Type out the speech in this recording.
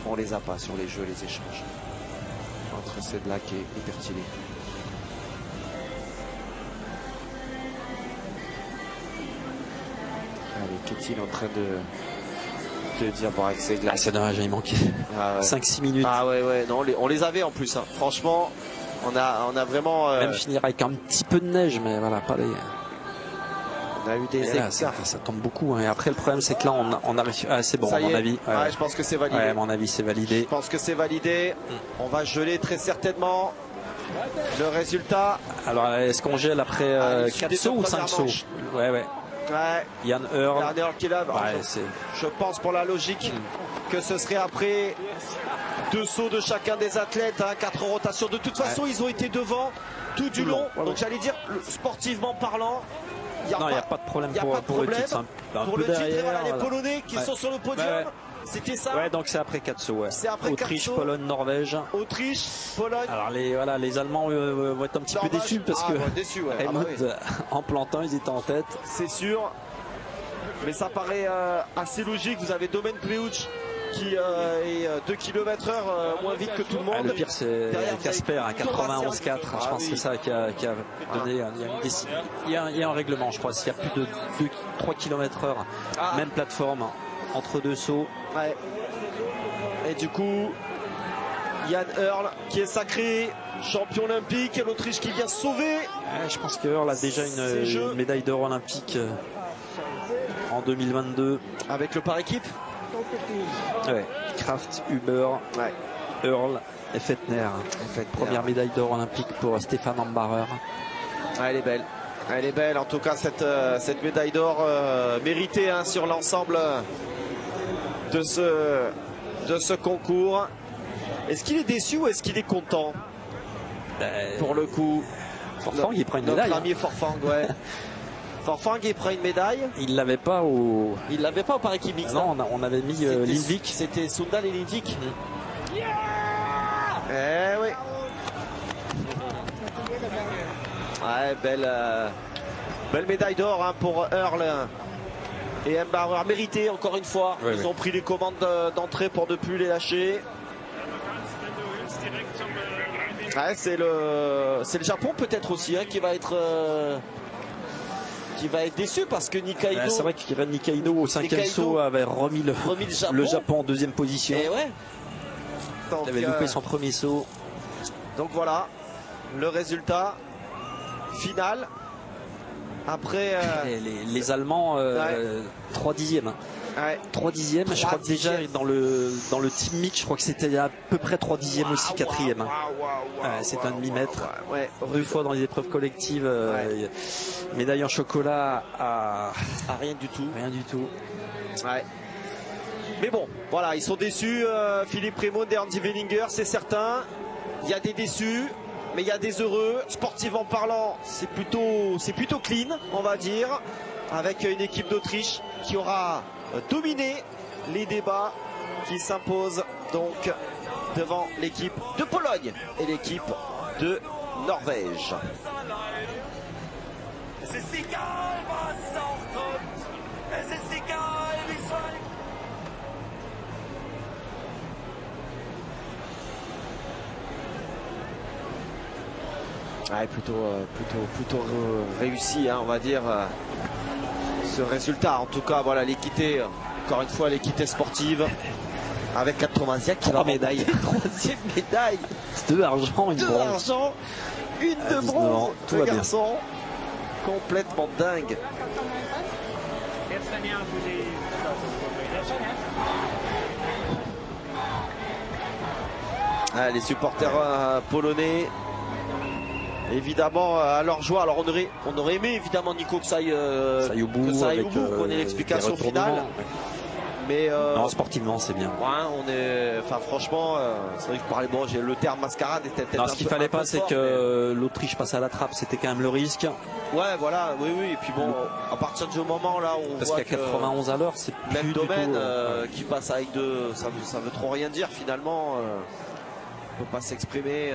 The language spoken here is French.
on les a pas sur les jeux, les échanges entre Sedlak et Pertini. Allez, qu'est-il en train de dire? Bon, avec Sedlak. Ah, c'est dommage, il manquait 5-6 minutes. Ah ouais, non, on les avait en plus. Hein. Franchement, on a vraiment. Même finir avec un petit peu de neige, mais voilà, pas les. On a eu des là, ça tombe beaucoup. Hein. Et après, le problème, c'est que là, on a réussi. Ah, c'est bon, à mon avis. Ouais, je pense que c'est validé. Ouais, à mon avis, c'est validé. Je pense que c'est validé. On va geler très certainement le résultat. Alors, est-ce qu'on gèle après 4 sauts ou 5 sauts? Ouais. Jan Earl. Jan Earl qui lève. Ouais, je pense pour la logique que ce serait après 2 sauts de chacun des athlètes, 4 rotations. De toute façon, ils ont été devant tout du long. Donc j'allais dire, sportivement parlant, il n'y a pas de problème pour le titre. Pour le titre, et voilà, les Polonais qui sont sur le podium. C'était ça. Ouais, donc c'est après 4 sauts. C'est après Autriche, Pologne, Norvège. Autriche, Pologne. Alors les Allemands vont être un petit peu déçus parce que déçus, en plantant, ils étaient en tête. C'est sûr. Mais ça paraît assez logique. Vous avez Domen Preuch qui est 2 km/h moins vite que tout le monde. Le pire, c'est Casper à 91,4. Je pense que c'est ça qui a donné. Il y a un règlement, je crois. S'il y a plus de 3 km/h, même plateforme, entre 2 sauts. Ouais. Et du coup, Jan Earl qui est sacré champion olympique, l'Autriche qui vient sauver. Je pense que Earl a déjà une médaille d'or olympique en 2022. Avec le par équipe. Ouais. Kraft, Huber, Earl et Fettner. Première médaille d'or olympique pour Stefan Ambarer. Elle est belle. Elle est belle en tout cas cette médaille d'or méritée sur l'ensemble de ce concours. Est-ce qu'il est déçu ou est-ce qu'il est content? Pour le coup, Forfang il prend une médaille. Notre ami Forfang, ouais. Forfang il prend une médaille. Il l'avait pas au par équipe mixte. Non, on avait mis Lindvik. C'était Sundal et Lindvik. Eh oui. Ouais, belle médaille d'or pour Earl et Ambarer, mérité encore une fois. Ils ont pris les commandes d'entrée pour ne plus les lâcher. Ouais, c'est le Japon peut-être aussi qui va être déçu parce que Nikaido. C'est vrai que Nikaido au 5e saut avait remis le Japon en 2e position. Et ouais. Donc, il avait loupé son premier saut. Donc voilà le résultat final. Après les Allemands 3 dixièmes. 3 dixièmes, je crois que déjà dans le team mix, je crois que c'était à peu près 3 dixièmes aussi, 4e. C'est un demi-mètre. 2 fois dans les épreuves collectives, médaille en chocolat à rien du tout. Rien du tout. Mais bon, voilà, ils sont déçus. Philippe Raymond et Andy Wellinger, c'est certain. Il y a des déçus, mais il y a des heureux. Sportivement parlant, c'est plutôt clean, on va dire, avec une équipe d'Autriche qui aura dominé les débats, qui s'impose donc devant l'équipe de Pologne et l'équipe de Norvège. Plutôt réussi, on va dire, ce résultat. En tout cas, voilà, l'équité, encore une fois, l'équité sportive avec 80e qui va médaille. 3e médaille. 2 argent, une bronze. 2 argent, une de bronze. Tout va bien. Complètement dingue. Les supporters polonais, évidemment, à leur joie. Alors on aurait aimé évidemment Nico que ça aille au bout, qu'on ait l'explication finale. Mais non, sportivement c'est bien. Franchement, c'est vrai que je parlais, j'ai le terme mascarade était peut-être. Non, ce qu'il fallait pas, c'est que l'Autriche passe à la trappe, c'était quand même le risque. Ouais, voilà, oui. Et puis bon, à partir du moment là où on parce voit qu'à 91 à l'heure, c'est plus même du Domaine tout, qui passe avec 2, ça veut trop rien dire finalement. On peut pas s'exprimer.